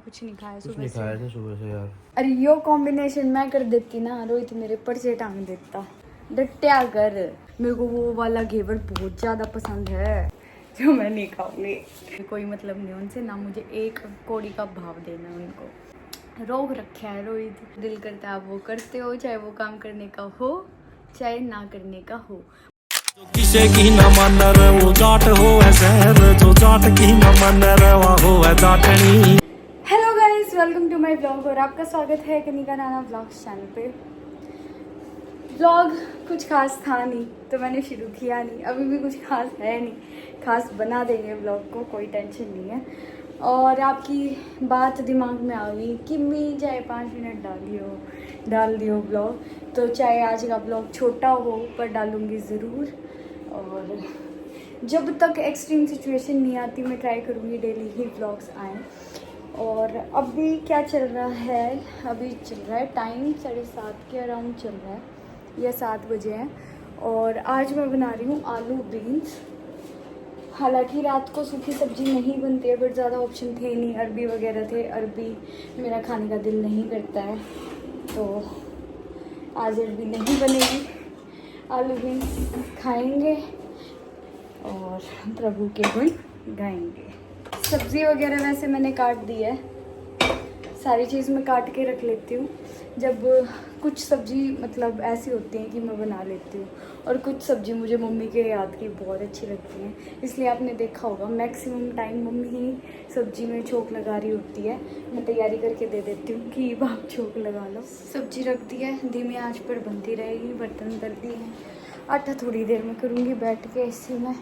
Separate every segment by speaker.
Speaker 1: कुछ नहीं खाया
Speaker 2: कुछ नहीं खाया था सुबह से यार।
Speaker 1: अरे यो कॉम्बिनेशन मैं कर देती ना, रोहित मेरे पर से टांग देता। डट्या कर। मेरे को वो वाला घेवर बहुत ज्यादा पसंद है जो मैं नहीं खाऊंगी। कोई मतलब नहीं उनसे, ना मुझे एक कौड़ी का भाव देना उनको। रोक रखा है रोहित, दिल करता है आप वो करते हो, चाहे वो काम करने का हो चाहे ना करने का हो।
Speaker 3: किसे की न मन वो जाट हो शहर, जो जाट की न मन रवा हो जाटनी।
Speaker 1: Hello guys, welcome to my vlog और आपका स्वागत है कनिका राणा ब्लॉग्स चैनल पे। ब्लॉग कुछ खास था नहीं तो मैंने शुरू किया नहीं, अभी भी कुछ खास है नहीं, खास बना देंगे ब्लॉग को, कोई टेंशन नहीं है। और आपकी बात दिमाग में आ गई कि मैं चाहे 5 मिनट डाल दियो ब्लॉग, तो चाहे आज का ब्लॉग छोटा हो पर डालूंगी ज़रूर। और जब तक एक्सट्रीम सिचुएशन नहीं आती मैं ट्राई करूँगी डेली ही ब्लॉग्स आएँ। और अभी क्या चल रहा है, अभी चल रहा है टाइम 7:30 के अराउंड चल रहा है या 7 बजे हैं। और आज मैं बना रही हूँ आलू बीन्स। हालांकि रात को सूखी सब्जी नहीं बनती है बट ज़्यादा ऑप्शन थे नहीं, अरबी वगैरह थे, अरबी मेरा खाने का दिल नहीं करता है तो आज अरबी नहीं बनेगी, आलू बीन्स खाएंगे और प्रभु के गुण गाएंगे। सब्ज़ी वगैरह वैसे मैंने काट दी है, सारी चीज़ मैं काट के रख लेती हूँ। जब कुछ सब्ज़ी मतलब ऐसी होती हैं कि मैं बना लेती हूँ और कुछ सब्ज़ी मुझे मम्मी के हाथ की बहुत अच्छी लगती हैं, इसलिए आपने देखा होगा मैक्सिमम टाइम मम्मी ही सब्ज़ी में छोंक लगा रही होती है, मैं तैयारी करके दे देती हूँ कि आप छोंक लगा लो। सब्ज़ी रख दी है, धीमी आँच पर बनती रहेगी, बर्तन कर दिए हैं। आटा थोड़ी देर में करूँगी बैठ के, इसी में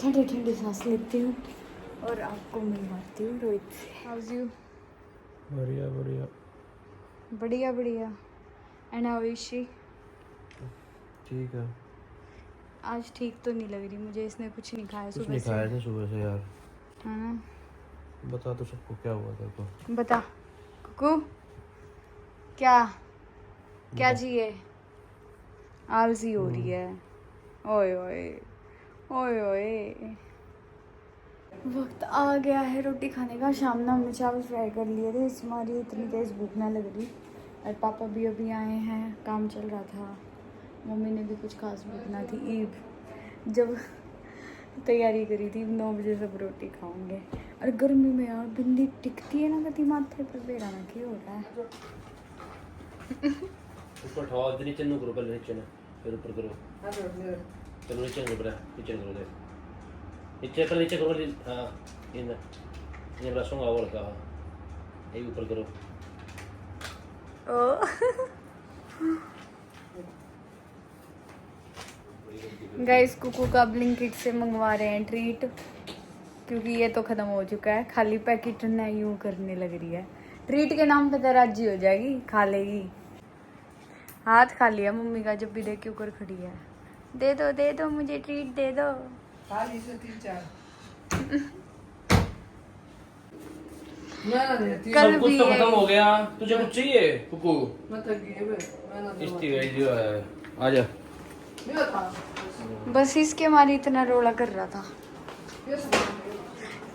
Speaker 1: ठंडी ठंडी सांस लेती हूँ और आपको मिलवाती हूँ रोहित से। House you?
Speaker 2: बढ़िया बढ़िया
Speaker 1: बढ़िया बढ़िया। And how is she?
Speaker 2: ठीक है।
Speaker 1: आज ठीक तो नहीं लग रही मुझे, इसने कुछ नहीं खाया
Speaker 2: कुछ
Speaker 1: सुबह
Speaker 2: नहीं
Speaker 1: से।
Speaker 2: खाया था सुबह से यार।
Speaker 1: हाँ
Speaker 2: बता तो सबको क्या हुआ तेरे को।
Speaker 1: बता कुकू, क्या क्या
Speaker 2: बता।
Speaker 1: चाहिए? आलसी हो रही है। ओए ओए ओए ओए। वक्त आ गया है रोटी खाने का। शाम में हमने चावल फ्राई कर लिए थे, इस हमारी इतनी तेज़ भूख ना लग रही। और पापा भी अभी आए हैं, काम चल रहा था, मम्मी ने भी कुछ खास भूखना थी। ईद जब तैयारी करी थी 9 बजे सब रोटी खाओगे। और गर्मी में यार बिंदी टिकती है ना कति माथे पर, बेरा ना क्या हो रहा है।
Speaker 2: ऊपर उठाओ, इधर नीचे करो, पहले नीचे ना फिर ऊपर करो। चलो नीचे करो, पहले नीचे करो, दे नीचे पर नीचे करो। हां इन ब्रशों का और का ये ऊपर करो।
Speaker 1: गाइस कुकू का ब्लिंकिट से मंगवा रहे हैं ट्रीट, क्योंकि ये तो ख़त्म हो चुका है, खाली पैकेट ना यूँ करने लग रही है। ट्रीट के नाम पे तो राजी हो जाएगी, खा लेगी। हाथ खा लिया मम्मी का, जब भी देख के ऊपर खड़ी है। दे दो मुझे ट्रीट दे दो। कल
Speaker 2: सब कुछ
Speaker 1: भी
Speaker 2: तो खत्म हो गया, तुझे कुछ चाहिए कुकू? जो है आजा।
Speaker 1: बस इसके हमारी इतना रोला कर रहा था।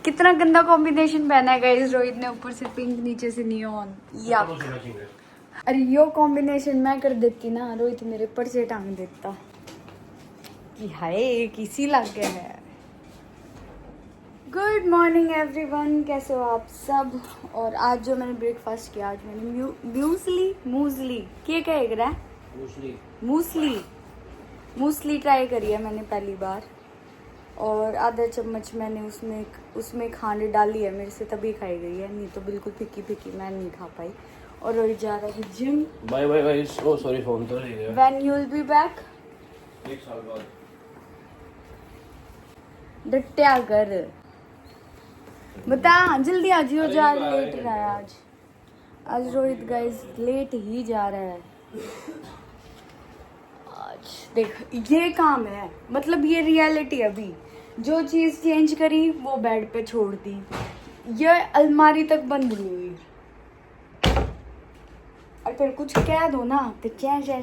Speaker 1: कितना गंदा कॉम्बिनेशन पहना है गाइस रोहित ने, ऊपर से पिंक नीचे से नियॉन। अरे यो कॉम्बिनेशन मैं कर देती ना, रोहित मेरे पर से टांग देता कि हाय किसी लग गया है। गुड मॉर्निंग एवरीवन, कैसे हो आप सब? और आज जो मैंने ब्रेकफास्ट किया, आज मैंने मूसली क्या कहेगा मूसली ट्राई करी है मैंने पहली बार। और आधा चम्मच मैंने उसमें खांड डाली है, मेरे से तभी खाई गई है, नहीं तो बिल्कुल फीकी फीकी मैं नहीं खा पाई। और रोहित जा रहा है gym.
Speaker 2: Bye bye guys. Oh sorry, phone तो नहीं गया।
Speaker 1: When you will be back?
Speaker 2: 1 साल बाद।
Speaker 1: डट्या कर, बता जल्दी आ जियो, जा लेट रहा है आज रोहित गाइस, लेट ही जा रहा है आज। देख ये काम है, मतलब ये रियलिटी। अभी जो चीज़ चेंज करी वो बेड पे छोड़ दी, ये अलमारी तक बंद हुई। और फिर कुछ कह दो ना तो चे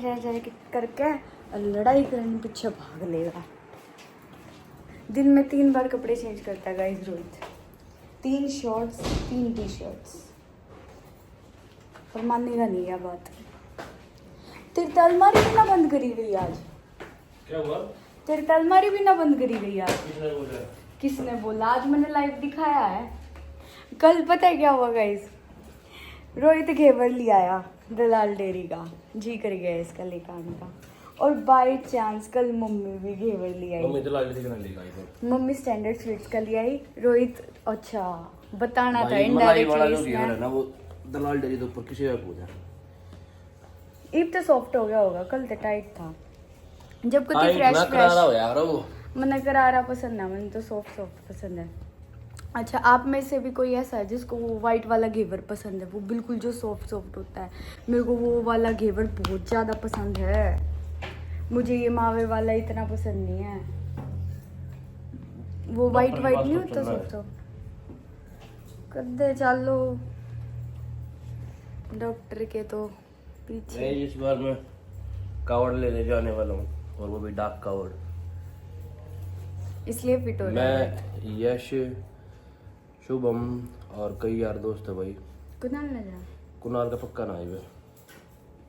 Speaker 1: करके लड़ाई करने पीछे भाग लेगा। दिन में 3 बार कपड़े चेंज करता है गाइस रोहित, 3 शॉर्ट्स 3 टी-शर्ट्स। पर मानेगा नहीं है बात। तेरी तो अलमारी भी ना बंद करी गई आज।
Speaker 2: क्या हुआ?
Speaker 1: तेरी तो अलमारी भी ना बंद करी गई आज।
Speaker 2: किसने बोला?
Speaker 1: किसने बोला? आज मैंने लाइव दिखाया है। कल पता है क्या हुआ गाइस, रोहित घेवर लिया आया दलाल डेयरी का, जी कर गया इसका लेकर आने का। और बाय चांस कल मम्मी भी घेवर ले आई।
Speaker 2: मम्मी तो लाल दिखने लेगा ये।
Speaker 1: मम्मी स्टैंडर्ड स्वीट्स का ले आई। रोहित अच्छा बताना था
Speaker 2: मलाई
Speaker 1: इनडायरेक्टली
Speaker 2: वाला जो
Speaker 1: इसमें।
Speaker 2: घेवर है ना वो दलाल डेयरी के ऊपर किसी का पूछा।
Speaker 1: ईब तो सॉफ्ट हो गया होगा, कल तो टाइट था। जब कभी
Speaker 2: टाइट
Speaker 1: फ्रेश
Speaker 2: ना करारा हो यार वो।
Speaker 1: मैंने करारा पसंद है, मैंने तो सॉफ्ट सॉफ्ट पसंद है। अच्छा आप में से भी कोई ऐसा है जिसको वो वाइट वाला घेवर पसंद है, वो बिल्कुल जो सॉफ्ट सॉफ्ट होता है? मेरे को वो वाला घेवर बहुत ज़्यादा पसंद है। मुझे ये मावे वाला इतना पसंद नहीं है। वो वाइट वाइट नहीं होता सॉफ्ट सॉफ्ट। कद्दे चालो डॉक्टर के तो पीछे।
Speaker 2: मैं इस बार मैं कावड़ लेने जाने वाला हूँ, और वो भी डाक कावड़।
Speaker 1: इसलिए फिट हो रहा है।
Speaker 2: मैं यश, शुभम और कई यार दोस्त है भाई।
Speaker 1: कुनाल ना जा।
Speaker 2: कुणाल का पक्का ना है।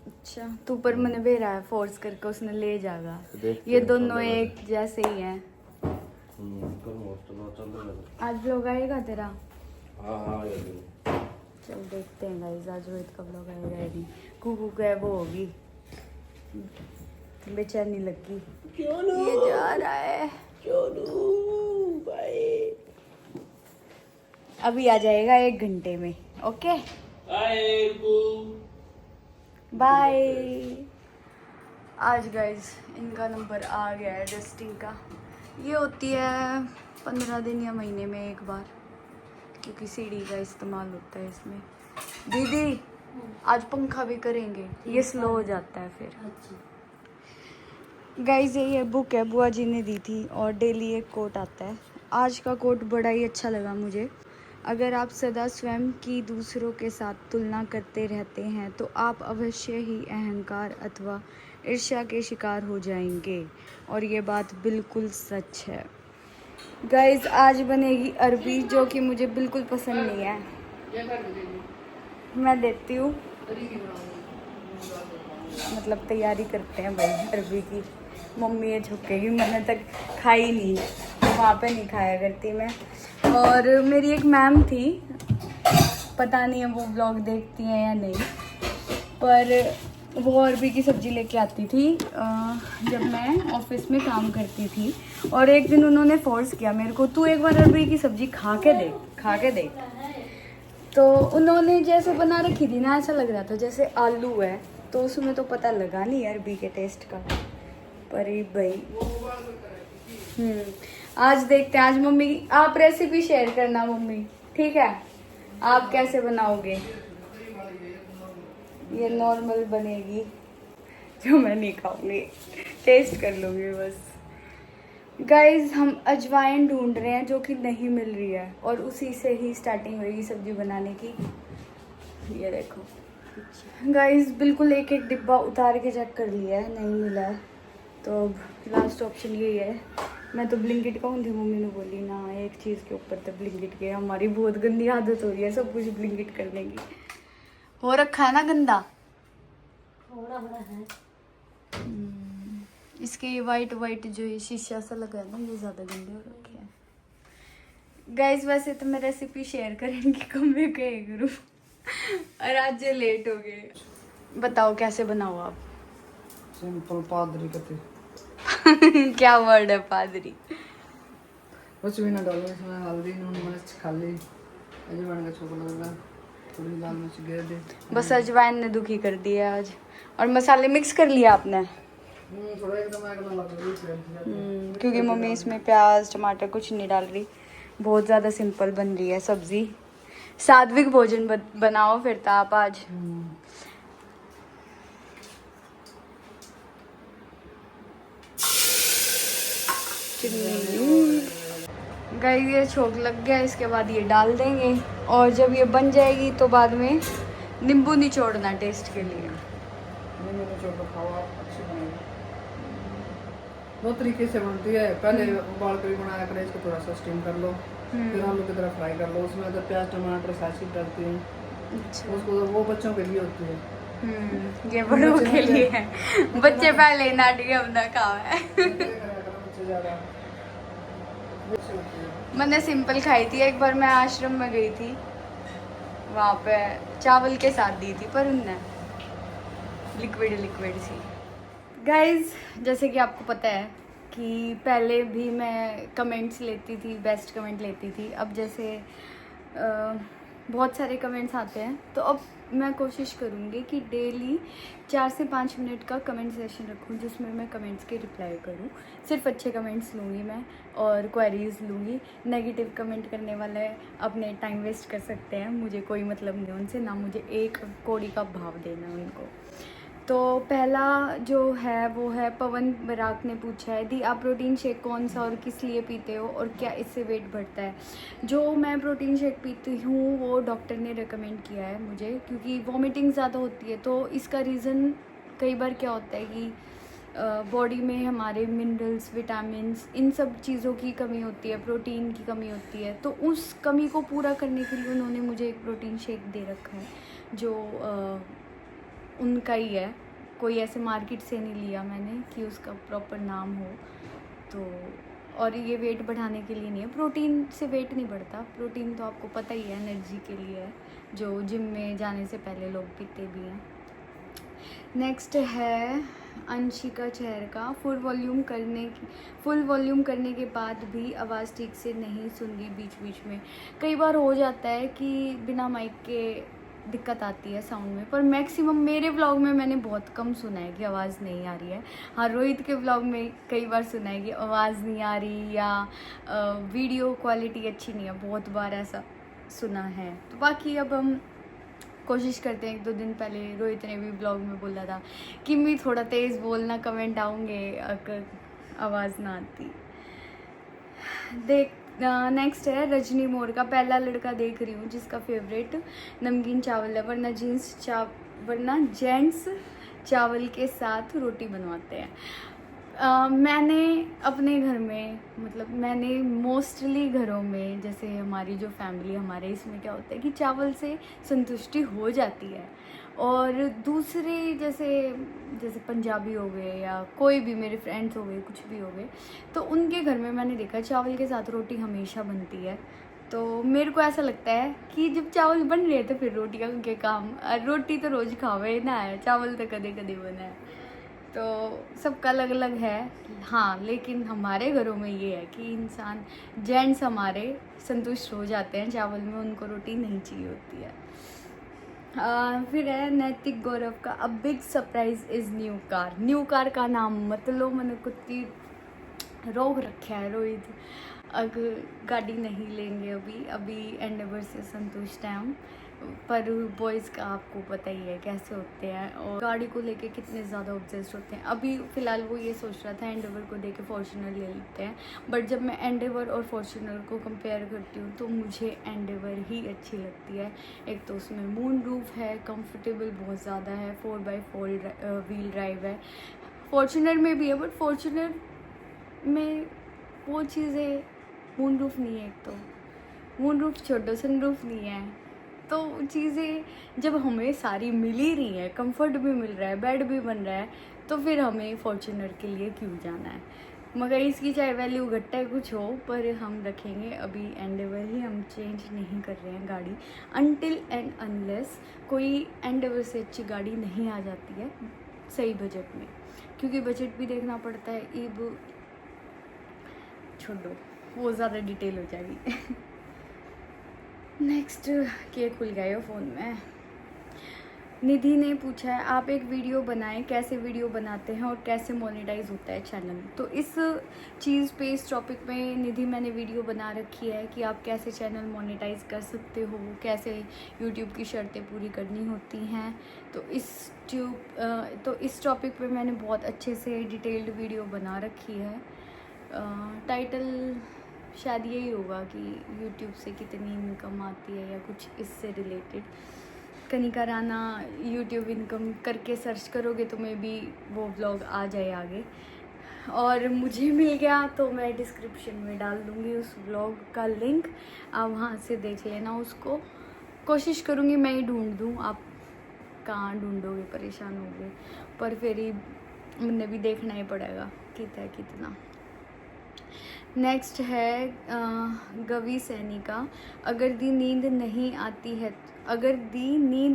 Speaker 1: अच्छा तू पर मैंने भेजा है फोर्स करके, उसने ले जाएगा।
Speaker 2: देखते
Speaker 1: ये
Speaker 2: हैं
Speaker 1: दोनों
Speaker 2: कब
Speaker 1: एक जैसे ही हैं। आज व्लॉग आएगा तेरा?
Speaker 2: हाँ
Speaker 1: चल देखते हैं गाइस आज रोहित का व्लॉग आएगा या नहीं। कुकू का वो होगी, बेचैनी लगी। ये जा रहा है अभी आ जाएगा 1 घंटे में। Okay bye. आज गाइस इनका नंबर आ गया है डस्टिंग का। ये होती है 15 दिन या महीने में एक बार, क्योंकि सीढ़ी का इस्तेमाल होता है इसमें। दीदी आज पंखा भी करेंगे, ये स्लो हो जाता है फिर। गाइस ये बुक है बुआ जी ने दी थी, और डेली एक कोट आता है। आज का कोट बड़ा ही अच्छा लगा मुझे। अगर आप सदा स्वयं की दूसरों के साथ तुलना करते रहते हैं तो आप अवश्य ही अहंकार अथवा ईर्ष्या के शिकार हो जाएंगे, और ये बात बिल्कुल सच है। गाइस आज बनेगी अरबी, जो कि मुझे बिल्कुल पसंद नहीं है। मैं देती हूँ, मतलब तैयारी करते हैं भाई अरबी की। मम्मी ये झुकेगी, मैंने तक खाई नहीं, वहाँ पे नहीं खाया करती मैं। और मेरी एक मैम थी, पता नहीं है वो ब्लॉग देखती हैं या नहीं, पर वो अरबी की सब्ज़ी लेके आती थी जब मैं ऑफिस में काम करती थी। और एक दिन उन्होंने फोर्स किया मेरे को, तू एक बार अरबी की सब्ज़ी खा के देख। तो उन्होंने जैसे बना रखी थी ना, ऐसा लग रहा था जैसे आलू है, तो उसमें तो पता लगा नहीं अरबी के टेस्ट का। पर भाई आज देखते हैं। आज मम्मी आप रेसिपी शेयर करना मम्मी, ठीक है? आप कैसे बनाओगे? ये नॉर्मल बनेगी जो मैं नहीं खाऊंगी, टेस्ट कर लूँगी बस। गाइस हम अजवाइन ढूंढ रहे हैं जो कि नहीं मिल रही है, और उसी से ही स्टार्टिंग हुई सब्जी बनाने की। ये देखो गाइस बिल्कुल एक एक डिब्बा उतार के चेक कर लिया है, नहीं मिला है। तो अब लास्ट ऑप्शन यही है। मैं तो ब्लिंकिट कहूँ थी, मम्मी ने बोली ना एक चीज़ के ऊपर तो ब्लिंकिट के। हमारी बहुत गंदी आदत हो रही है सब कुछ ब्लिंकिट करने की। हो रखा है ना गंदा,
Speaker 4: थोड़ा बड़ा है।
Speaker 1: इसके ये वाइट वाइट जो ये शीशा सा लगा है ना, ये ज़्यादा गंदे हो रखे हैं। गाइस वैसे तो मैं रेसिपी शेयर करेंगी कम में गए गुरु, और आज ये लेट हो गए। बताओ कैसे बनाओ आप?
Speaker 5: सिंपल पादरी कते
Speaker 1: क्या वर्ड है पादरी?
Speaker 5: कुछ भी ना डालो इसमें, हल्दी नून मिर्च खाली अजवाइन का छोंका लगा, थोड़ी लाल मिर्च गिर दे।
Speaker 1: बस अजवाइन ने दुखी कर दिया आज। और मसाले मिक्स कर लिया आपने?
Speaker 5: थोड़ा एकदम लग रही है
Speaker 1: क्योंकि मम्मी इसमें प्याज टमाटर कुछ नहीं डाल रही, बहुत ज़्यादा सिंपल बन रही है सब्ज़ी। सात्विक भोजन बनाओ फिर तो आप आज। गाइस ये छोंक लग गया, इसके बाद ये डाल देंगे, और जब ये बन जाएगी तो बाद में नींबू निचोड़ना टेस्ट के लिए।
Speaker 5: मैंने छोड़ खाओ आप, अच्छी बनेगी। दो तरीके से बनती है, पहले उबाल कर बनाया करें, इसको थोड़ा सा स्टीम कर लो, फिर आलू की तरह फ्राई कर लो। उसमें तो प्याज टमाटर साची डालती हूँ,
Speaker 1: अच्छा।
Speaker 5: उसको वो बच्चों के लिए होती है।
Speaker 1: ये बड़ों के लिए है, बच्चे पहले नाटक अपना काम है।
Speaker 5: बच्चे ज़्यादा
Speaker 1: मैंने सिंपल खाई थी, एक बार मैं आश्रम में गई थी, वहाँ पे चावल के साथ दी थी पर उनने लिक्विड सी। गाइज, जैसे कि आपको पता है कि पहले भी मैं कमेंट्स लेती थी, बेस्ट कमेंट लेती थी। अब जैसे बहुत सारे कमेंट्स आते हैं, तो अब मैं कोशिश करूँगी कि डेली 4 से 5 मिनट का कमेंट सेशन रखूँ जिसमें मैं कमेंट्स के रिप्लाई करूँ। सिर्फ अच्छे कमेंट्स लूँगी मैं और क्वेरीज लूँगी। नेगेटिव कमेंट करने वाले अपने टाइम वेस्ट कर सकते हैं, मुझे कोई मतलब नहीं उनसे, ना मुझे एक कौड़ी का भाव देना है उनको। तो पहला जो है वो है पवन बराक ने पूछा है दी आप प्रोटीन शेक कौन सा और किस लिए पीते हो और क्या इससे वेट बढ़ता है। जो मैं प्रोटीन शेक पीती हूँ वो डॉक्टर ने रेकमेंड किया है मुझे, क्योंकि वॉमिटिंग ज़्यादा होती है। तो इसका रीज़न कई बार क्या होता है कि बॉडी में हमारे मिनरल्स, विटामिन्स, इन सब चीज़ों की कमी होती है, प्रोटीन की कमी होती है। तो उस कमी को पूरा करने के लिए उन्होंने मुझे एक प्रोटीन शेक दे रखा है जो उनका ही है, कोई ऐसे मार्केट से नहीं लिया मैंने कि उसका प्रॉपर नाम हो। तो और ये वेट बढ़ाने के लिए नहीं है, प्रोटीन से वेट नहीं बढ़ता। प्रोटीन तो आपको पता ही है एनर्जी के लिए है, जो जिम में जाने से पहले लोग पीते भी हैं। नेक्स्ट है अंशिका चहर का, फुल वॉल्यूम करने के बाद भी आवाज़ ठीक से नहीं सुन रही बीच बीच में। कई बार हो जाता है कि बिना माइक के दिक्कत आती है साउंड में, पर मैक्सिमम मेरे व्लॉग में मैंने बहुत कम सुना है कि आवाज़ नहीं आ रही है। हाँ, रोहित के व्लॉग में कई बार सुना है कि आवाज़ नहीं आ रही या वीडियो क्वालिटी अच्छी नहीं है, बहुत बार ऐसा सुना है। तो बाकी अब हम कोशिश करते हैं। 1-2 दिन पहले रोहित ने भी व्लॉग में बोला था कि मैं थोड़ा तेज़ बोलना, कमेंट आऊँगे अगर आवाज़ ना आती। नेक्स्ट है रजनी मोर का, पहला लड़का देख रही हूँ जिसका फेवरेट नमकीन चावल है, वरना जेंट्स चावल के साथ रोटी बनवाते हैं। मैंने अपने घर में, मतलब मैंने मोस्टली घरों में, जैसे हमारी जो फैमिली हमारे इसमें क्या होता है कि चावल से संतुष्टि हो जाती है। और दूसरे जैसे पंजाबी हो गए या कोई भी मेरे फ्रेंड्स हो गए, कुछ भी हो गए, तो उनके घर में मैंने देखा चावल के साथ रोटी हमेशा बनती है। तो मेरे को ऐसा लगता है कि जब चावल बन रहे हैं तो फिर रोटी का क्या काम, रोटी तो रोज़ खावे ना है, चावल तो कदे कदे बना है। तो सबका अलग अलग है। हाँ, लेकिन हमारे घरों में ये है कि इंसान, जेंट्स हमारे संतुष्ट हो जाते हैं चावल में, उनको रोटी नहीं चाहिए होती है। फिर है नैतिक गौरव का, a big surprise is new car का नाम मत लो, मैंने कुत्ती रोक रखा है रोहित, अगर गाड़ी नहीं लेंगे अभी एंडेवर से संतुष्ट हैं हम। पर बॉयज़ का आपको पता ही है कैसे होते हैं और गाड़ी को लेके कितने ज़्यादा ऑब्सेस्ड होते हैं। अभी फ़िलहाल वो ये सोच रहा था एंडेवर को देके फॉर्च्यूनर ले लेते हैं, बट जब मैं एंडेवर और फॉर्च्यूनर को कंपेयर करती हूँ तो मुझे एंडेवर ही अच्छी लगती है। एक तो उसमें मून रूफ है, कंफर्टेबल बहुत ज़्यादा है, 4x4 व्हील ड्राइव है। फॉर्च्यूनर में भी है, बट फॉर्च्यूनर में वो चीज़ें, मून रूफ नहीं है, एक तो मून रूफ छोड़ो, सन रूफ नहीं है। तो चीज़ें जब हमें सारी मिल ही रही है, कंफर्ट भी मिल रहा है, बेड भी बन रहा है, तो फिर हमें फॉर्च्यूनर के लिए क्यों जाना है। मगर इसकी चाहे वैल्यू घटे कुछ हो, पर हम रखेंगे अभी एंडेवर ही, हम चेंज नहीं कर रहे हैं गाड़ी अनटिल एंड अनलेस कोई एंडेवर से अच्छी गाड़ी नहीं आ जाती है सही बजट में, क्योंकि बजट भी देखना पड़ता है। ईब छोड़ो, वो ज़्यादा डिटेल हो जाएगी। नेक्स्ट, केक खुल गया फ़ोन में। निधि ने पूछा है आप एक वीडियो बनाएं, कैसे वीडियो बनाते हैं और कैसे मोनेटाइज होता है चैनल। तो इस चीज़ पे, इस टॉपिक में निधि मैंने वीडियो बना रखी है कि आप कैसे चैनल मोनेटाइज कर सकते हो, कैसे यूट्यूब की शर्तें पूरी करनी होती हैं। तो इस टॉपिक पे मैंने बहुत अच्छे से डिटेल्ड वीडियो बना रखी है। टाइटल शायद यही होगा कि यूट्यूब से कितनी इनकम आती है या कुछ इससे related. Kanika Rana YouTube income करके सर्च करोगे तो मे बी वो व्लॉग आ जाए आगे, और मुझे मिल गया तो मैं डिस्क्रिप्शन में डाल दूँगी उस व्लॉग का लिंक, आप वहाँ से देख लेना उसको। कोशिश करूँगी मैं ही ढूंढ दूँ, आप कहाँ ढूंढोगे, परेशान होगे, पर फिर ही मुझे भी देखना ही पड़ेगा कितना। नेक्स्ट है गवी सैनी का, अगर दी नींद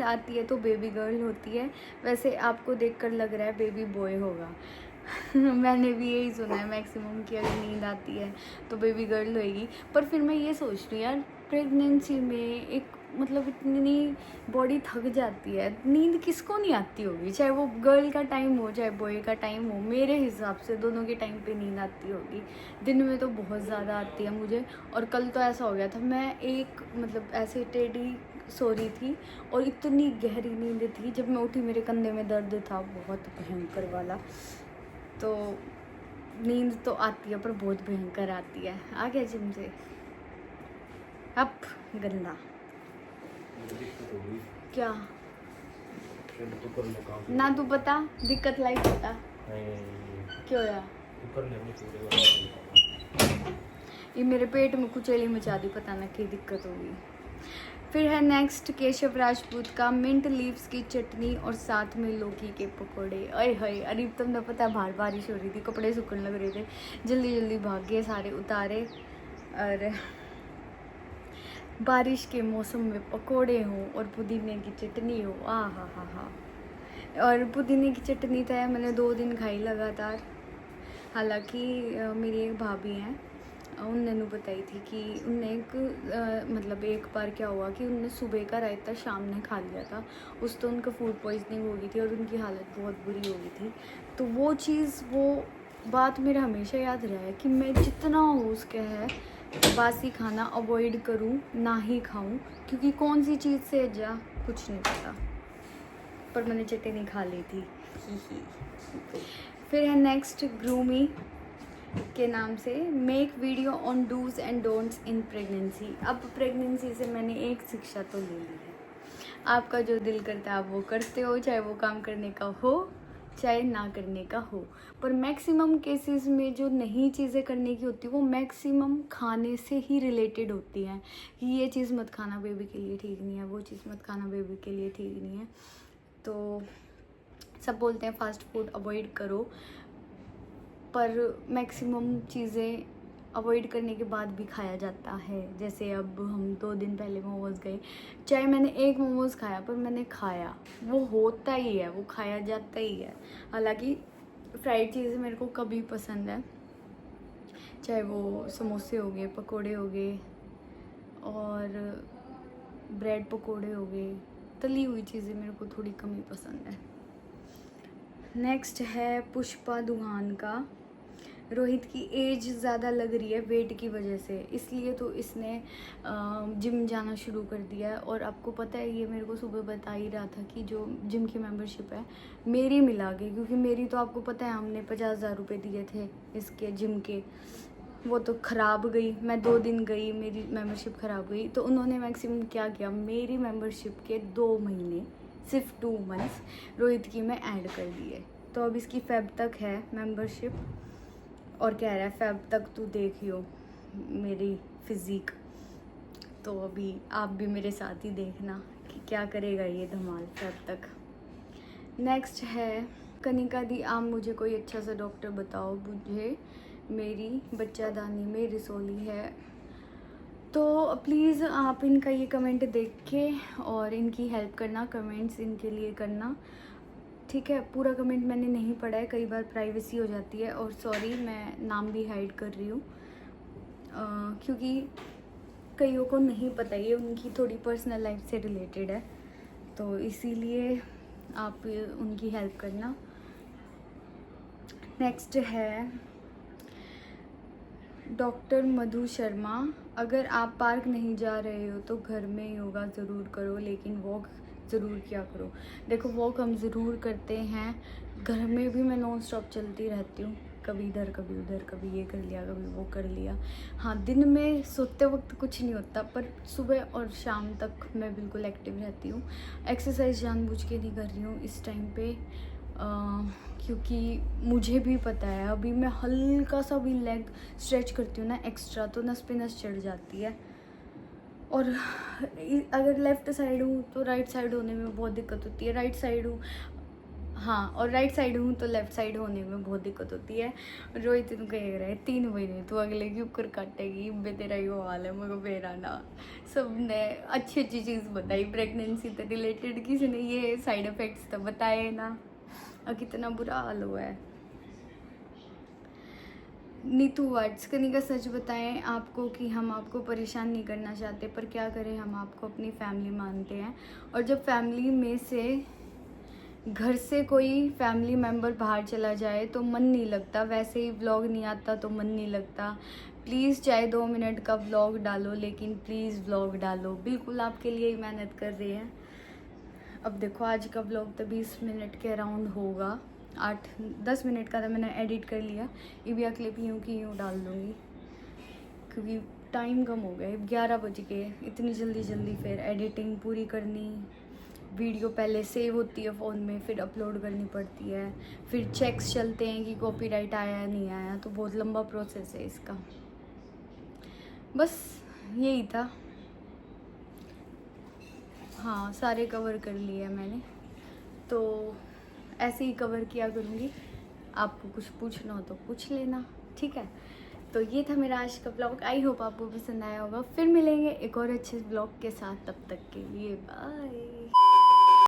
Speaker 1: आती है तो बेबी गर्ल होती है, वैसे आपको देखकर लग रहा है बेबी बॉय होगा। मैंने भी यही सुना है मैक्सिमम कि अगर नींद आती है तो बेबी गर्ल होएगी, पर फिर मैं ये सोच रही हूँ यार, प्रेगनेंसी में एक मतलब इतनी बॉडी थक जाती है, नींद किसको नहीं आती होगी, चाहे वो गर्ल का टाइम हो चाहे बॉय का टाइम हो, मेरे हिसाब से दोनों के टाइम पे नींद आती होगी। दिन में तो बहुत ज़्यादा आती है मुझे, और कल तो ऐसा हो गया था, मैं एक मतलब ऐसे टेढ़ी सो रही थी और इतनी गहरी नींद थी, जब मैं उठी मेरे कंधे में दर्द था बहुत भयंकर वाला। तो नींद तो आती है पर बहुत भयंकर आती है। आ गया जिम से, अब गंदा क्या ना तू पता दिक्कत लाइक होता क्यों यार, ये मेरे पेट में कुचैली मचा दी, पता ना क्या दिक्कत होगी। फिर है नेक्स्ट केशव राजपूत का, मिंट लीव्स की चटनी और साथ में लौकी के पकोड़े। अरे हाय, अरे तुमने पता है बाहर बारिश हो रही थी, कपड़े सूखने लग रहे थे, जल्दी जल्दी भाग गए सारे उतारे, और बारिश के मौसम में पकोड़े हों और पुदीने की चटनी हो, आ हा। और पुदीने की चटनी तो है मैंने 2 दिन खाई लगातार। हालांकि मेरी एक भाभी हैं, उन्होंने बताई थी कि उनने मतलब एक बार क्या हुआ कि उनने सुबह का रायता शाम ने खा लिया था, उस तो उनका फूड पॉइजनिंग हो गई थी और उनकी हालत बहुत बुरी हो गई थी। तो वो बात मेरा हमेशा याद रहा है कि मैं जितना हो उसके है बासी खाना अवॉइड करूं, ना ही खाऊं, क्योंकि कौन सी चीज़ से जा कुछ नहीं पता, पर मैंने चटनी खा ली थी। फिर है नेक्स्ट ग्रूमी के नाम से, make video on dos and don'ts in pregnancy. अब प्रेगनेंसी से मैंने एक शिक्षा तो ले ली है, आपका जो दिल करता है आप वो करते हो, चाहे वो काम करने का हो चाहे ना करने का हो, पर मैक्सिमम केसेस में जो नई चीज़ें करने की होती है वो मैक्सिमम खाने से ही रिलेटेड होती हैं, कि ये चीज़ मत खाना बेबी के लिए ठीक नहीं है, वो चीज़ मत खाना बेबी के लिए ठीक नहीं है। तो सब बोलते हैं फास्ट फूड अवॉइड करो, पर मैक्सिमम चीज़ें अवॉइड करने के बाद भी खाया जाता है। जैसे अब हम 2 दिन पहले मोमोज़ गए, चाहे मैंने एक मोमोज़ खाया पर मैंने खाया, वो होता ही है, वो खाया जाता ही है। हालांकि फ्राइड चीज़ें मेरे को कभी पसंद है, चाहे वो समोसे हो गए, पकोड़े हो गए और ब्रेड पकोड़े हो गए, तली हुई चीज़ें मेरे को थोड़ी कम ही पसंद है। नेक्स्ट है पुष्पा दुहान का, रोहित की एज ज़्यादा लग रही है वेट की वजह से, इसलिए तो इसने जिम जाना शुरू कर दिया है। और आपको पता है, ये मेरे को सुबह बता ही रहा था कि जो जिम की मेंबरशिप है मेरी मिला के, क्योंकि मेरी तो आपको पता है हमने 50,000 रुपये दिए थे इसके जिम के, वो तो ख़राब गई। मैं 2 दिन गई, मेरी मेंबरशिप ख़राब गई, तो उन्होंने मैक्सिमम क्या किया, मेरी मेंबरशिप के 2 महीने, सिर्फ 2 मंथ्स रोहित की मैं ऐड कर दी है। तो अब इसकी फेब तक है मेंबरशिप, और कह रहा है फेब तक तू देखियो मेरी फिज़ीक। तो अभी आप भी मेरे साथ ही देखना कि क्या करेगा ये धमाल फेब तक। नेक्स्ट है कनिका दी, आप मुझे कोई अच्छा सा डॉक्टर बताओ, मुझे मेरी बच्चादानी में रिसोली है। तो प्लीज़ आप इनका ये कमेंट देख के और इनकी हेल्प करना, कमेंट्स इनके लिए करना, ठीक है। पूरा कमेंट मैंने नहीं पढ़ा है, कई बार प्राइवेसी हो जाती है, और सॉरी मैं नाम भी हाइड कर रही हूँ, क्योंकि कईयों को नहीं पता, ये उनकी थोड़ी पर्सनल लाइफ से रिलेटेड है, तो इसीलिए आप उनकी हेल्प करना। नेक्स्ट है डॉक्टर मधु शर्मा, अगर आप पार्क नहीं जा रहे हो तो घर में योगा ज़रूर करो, लेकिन वॉक ज़रूर किया करो। देखो वॉक हम ज़रूर करते हैं, घर में भी मैं नॉन स्टॉप चलती रहती हूँ, कभी इधर कभी उधर, कभी ये कर लिया कभी वो कर लिया। हाँ, दिन में सोते वक्त कुछ नहीं होता, पर सुबह और शाम तक मैं बिल्कुल एक्टिव रहती हूँ। एक्सरसाइज जानबूझ के नहीं कर रही हूँ इस टाइम पे, क्योंकि मुझे भी पता है अभी मैं हल्का सा भी लेग स्ट्रेच करती हूँ ना एक्स्ट्रा, तो नस पे नस चढ़ जाती है। और अगर लेफ़्ट साइड हूँ तो राइट साइड होने में बहुत दिक्कत होती है, राइट साइड हूँ हाँ और राइट साइड हूँ तो लेफ़्ट साइड होने में बहुत दिक्कत होती है। रोहित तू कह रहा है 3 महीने तू अगले की ऊपर काटेगी, बे तेरा ही वो हाल है, मगर मेरा ना। सब ने अच्छी अच्छी चीज़ बताई प्रेगनेंसी से रिलेटेड, किसी ने ये साइड इफ़ेक्ट्स तो बताए ना, और कितना बुरा हाल हुआ है। नीतू वर्ड्स कनिका सच बताएं आपको कि हम आपको परेशान नहीं करना चाहते, पर क्या करें, हम आपको अपनी फैमिली मानते हैं, और जब फैमिली में से घर से कोई फैमिली मेम्बर बाहर चला जाए तो मन नहीं लगता, वैसे ही व्लॉग नहीं आता तो मन नहीं लगता। प्लीज़ चाहे 2 मिनट का व्लॉग डालो, लेकिन प्लीज़ व्लॉग डालो, बिल्कुल आपके लिए ही मेहनत कर रहे हैं। अब देखो आज का व्लॉग तो 20 मिनट के अराउंड होगा, 8-10 मिनट का तो मैंने एडिट कर लिया, ये भी क्लिप यूँ की यूँ डाल दूँगी क्योंकि टाइम कम हो गया, 11 बज गए, इतनी जल्दी फिर एडिटिंग पूरी करनी, वीडियो पहले सेव होती है फ़ोन में, फिर अपलोड करनी पड़ती है, फिर चेक्स चलते हैं कि कॉपीराइट आया या नहीं आया, तो बहुत लंबा प्रोसेस है इसका। बस यही था, हाँ सारे कवर कर लिए मैंने, तो ऐसे ही कवर किया करूँगी, आपको कुछ पूछना हो तो पूछ लेना, ठीक है। तो ये था मेरा आज का ब्लॉग, आई होप आपको पसंद आया होगा। फिर मिलेंगे एक और अच्छे ब्लॉग के साथ, तब तक के लिए बाय।